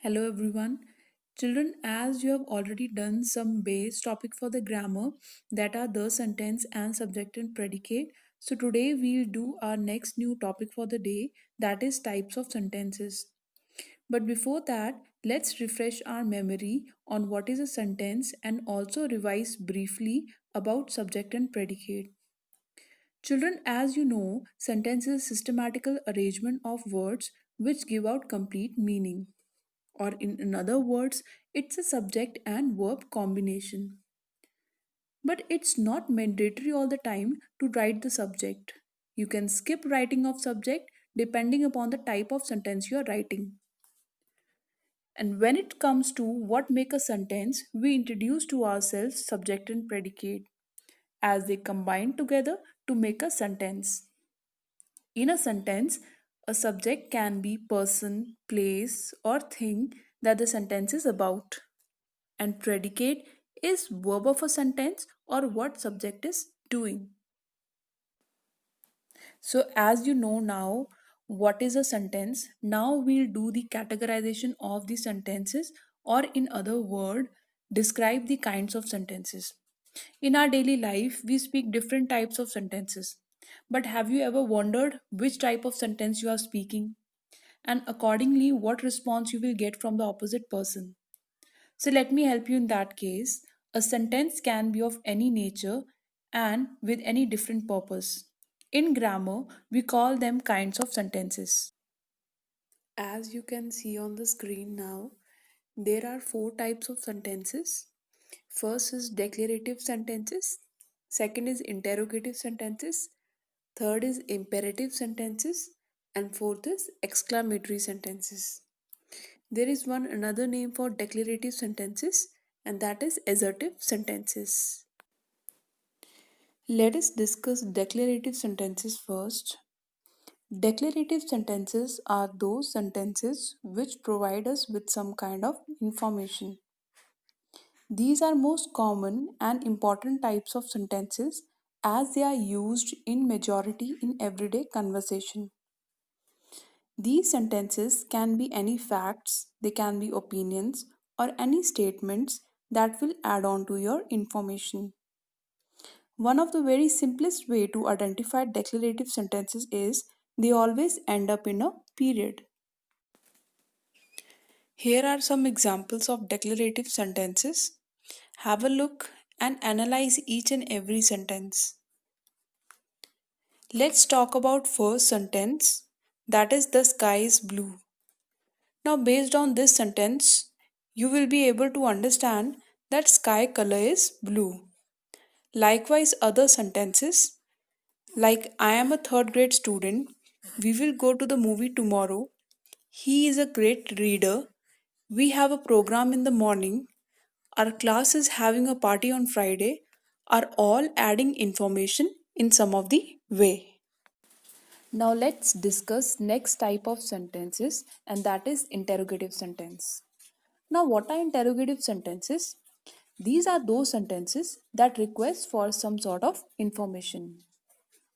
Hello everyone. Children, as you have already done some base topic for the grammar that are the sentence and subject and predicate. So today we'll do our next new topic for the day, that is types of sentences. But before that, let's refresh our memory on what is a sentence and also revise briefly about subject and predicate. Children, as you know, sentence is systematical arrangement of words which give out complete meaning, or in other words, it's a subject and verb combination. But it's not mandatory all the time to write the subject. You can skip writing of subject depending upon the type of sentence you are writing. And when it comes to what make a sentence, we introduce to ourselves subject and predicate as they combine together to make a sentence. In a sentence, a subject can be person, place, or thing that the sentence is about. And predicate is verb of a sentence or what subject is doing. So as you know now what is a sentence, now we'll do the categorization of the sentences, or in other word, describe the kinds of sentences. In our daily life we speak different types of sentences, but have you ever wondered which type of sentence you are speaking, and accordingly what response you will get from the opposite person? So let me help you in that case. A sentence can be of any nature and with any different purpose. In grammar, we call them kinds of sentences. As you can see on the screen now, there are four types of sentences. First is declarative sentences, second is interrogative sentences, third is imperative sentences, and fourth is exclamatory sentences. There is one another name for declarative sentences, and that is assertive sentences. Let us discuss declarative sentences first. Declarative sentences are those sentences which provide us with some kind of information. These are most common and important types of sentences as they are used in majority in everyday conversation. These sentences can be any facts, they can be opinions, or any statements that will add on to your information. One of the very simplest way to identify declarative sentences is they always end up in a period. Here are some examples of declarative sentences. Have a look and analyze each and every sentence. Let's talk about first sentence, that is the sky is blue. Now based on this sentence, you will be able to understand that sky color is blue. Likewise other sentences like I am a third grade student, we will go to the movie tomorrow, he is a great reader, we have a program in the morning, our class is having a party on Friday, are all adding information in some of the way. Now let's discuss next type of sentences, and that is interrogative sentence. Now what are interrogative sentences? These are those sentences that request for some sort of information.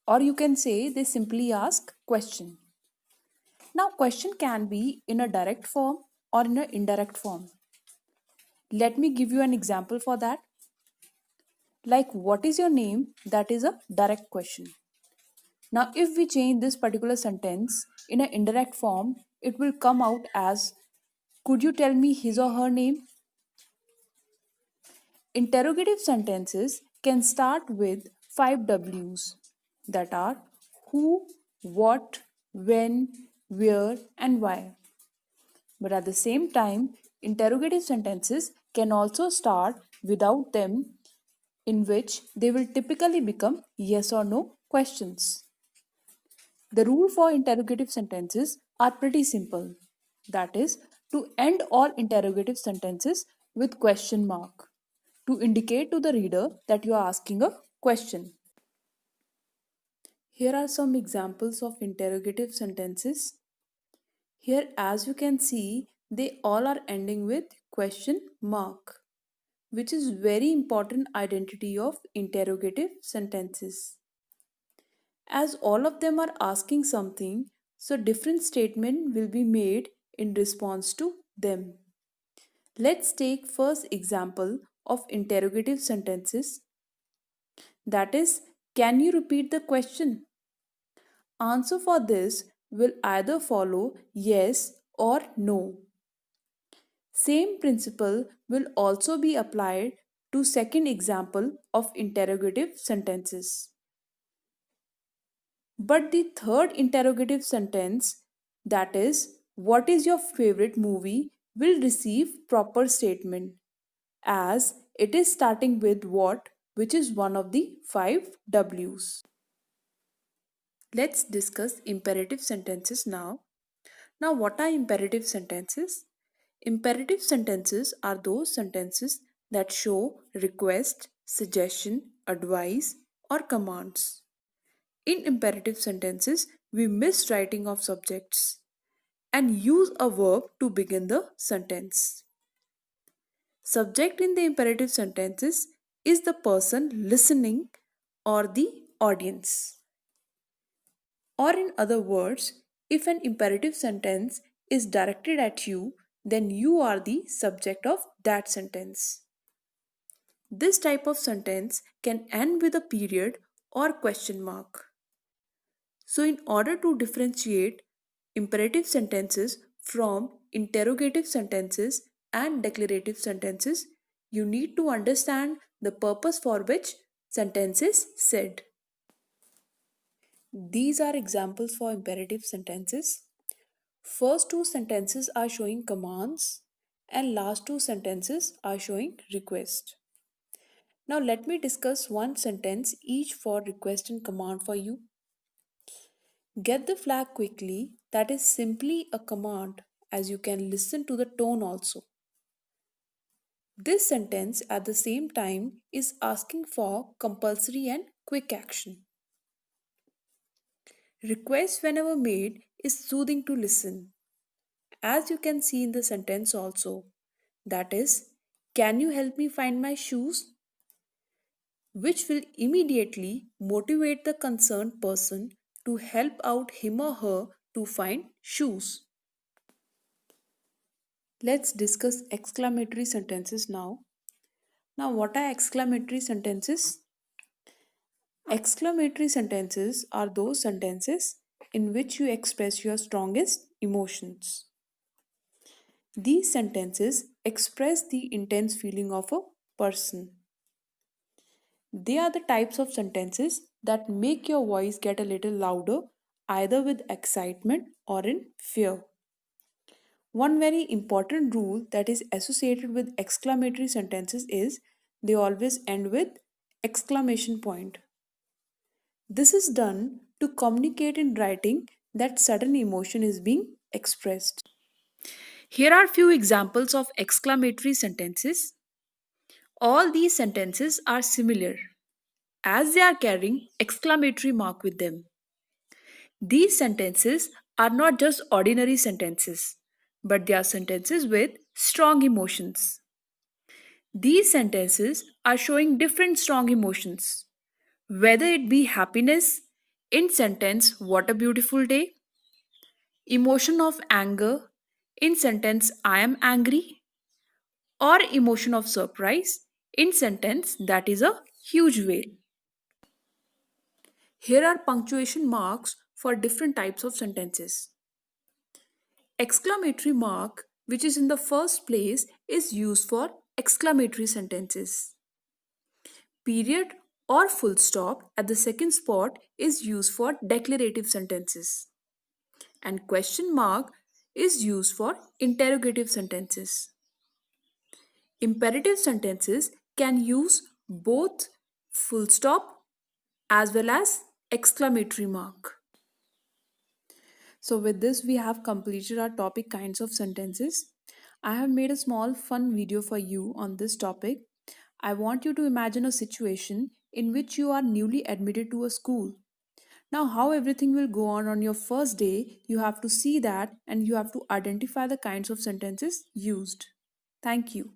Or you can say they simply ask question. Now question can be in a direct form or in an indirect form. Let me give you an example for that. Like what is your name? That is a direct question. Now if we change this particular sentence in an indirect form, it will come out as could you tell me his or her name? Interrogative sentences can start with 5 W's, that are who, what, when, where, and why. But at the same time, interrogative sentences can also start without them, in which they will typically become yes or no questions. The rule for interrogative sentences are pretty simple. That is, to end all interrogative sentences with question mark to indicate to the reader that you are asking a question. Here are some examples of interrogative sentences. Here, as you can see, they all are ending with question mark, which is very important identity of interrogative sentences. As all of them are asking something, so different statement will be made in response to them. Let's take first example of interrogative sentences, that is, can you repeat the question? Answer for this will either follow yes or no. Same principle will also be applied to second example of interrogative sentences. But the third interrogative sentence, that is, what is your favorite movie, will receive proper statement as it is starting with what, which is one of the 5 W's. Let's discuss imperative sentences now. Now, what are imperative sentences? Imperative sentences are those sentences that show request, suggestion, advice, or commands. In imperative sentences, we miss writing of subjects and use a verb to begin the sentence. Subject in the imperative sentences is the person listening or the audience. Or, in other words, if an imperative sentence is directed at you, then you are the subject of that sentence. This type of sentence can end with a period or question mark. So, in order to differentiate imperative sentences from interrogative sentences and declarative sentences, you need to understand the purpose for which sentence is said. These are examples for imperative sentences. First two sentences are showing commands and last two sentences are showing request. Now let me discuss one sentence each for request and command for you. Get the flag quickly, that is simply a command, as you can listen to the tone also. This sentence at the same time is asking for compulsory and quick action. Request whenever made is soothing to listen, as you can see in the sentence also. That is, can you help me find my shoes? Which will immediately motivate the concerned person to help out him or her to find shoes. Let's discuss exclamatory sentences now. Now, what are exclamatory sentences? Exclamatory sentences are those sentences in which you express your strongest emotions. These sentences express the intense feeling of a person. They are the types of sentences that make your voice get a little louder, either with excitement or in fear. One very important rule that is associated with exclamatory sentences is they always end with exclamation point. This is done to communicate in writing that sudden emotion is being expressed. Here are few examples of exclamatory sentences. All these sentences are similar as they are carrying exclamatory mark with them. These sentences are not just ordinary sentences, but they are sentences with strong emotions. These sentences are showing different strong emotions, whether it be happiness, in sentence, what a beautiful day, emotion of anger, in sentence, I am angry, or emotion of surprise, in sentence, that is a huge whale. Here are punctuation marks for different types of sentences. Exclamatory mark, which is in the first place, is used for exclamatory sentences. Period or full stop at the second spot is used for declarative sentences. And question mark is used for interrogative sentences. Imperative sentences can use both full stop as well as exclamatory mark. So, with this, we have completed our topic kinds of sentences. I have made a small fun video for you on this topic. I want you to imagine a situation in which you are newly admitted to a school. Now, how everything will go on your first day, you have to see that and you have to identify the kinds of sentences used. Thank you.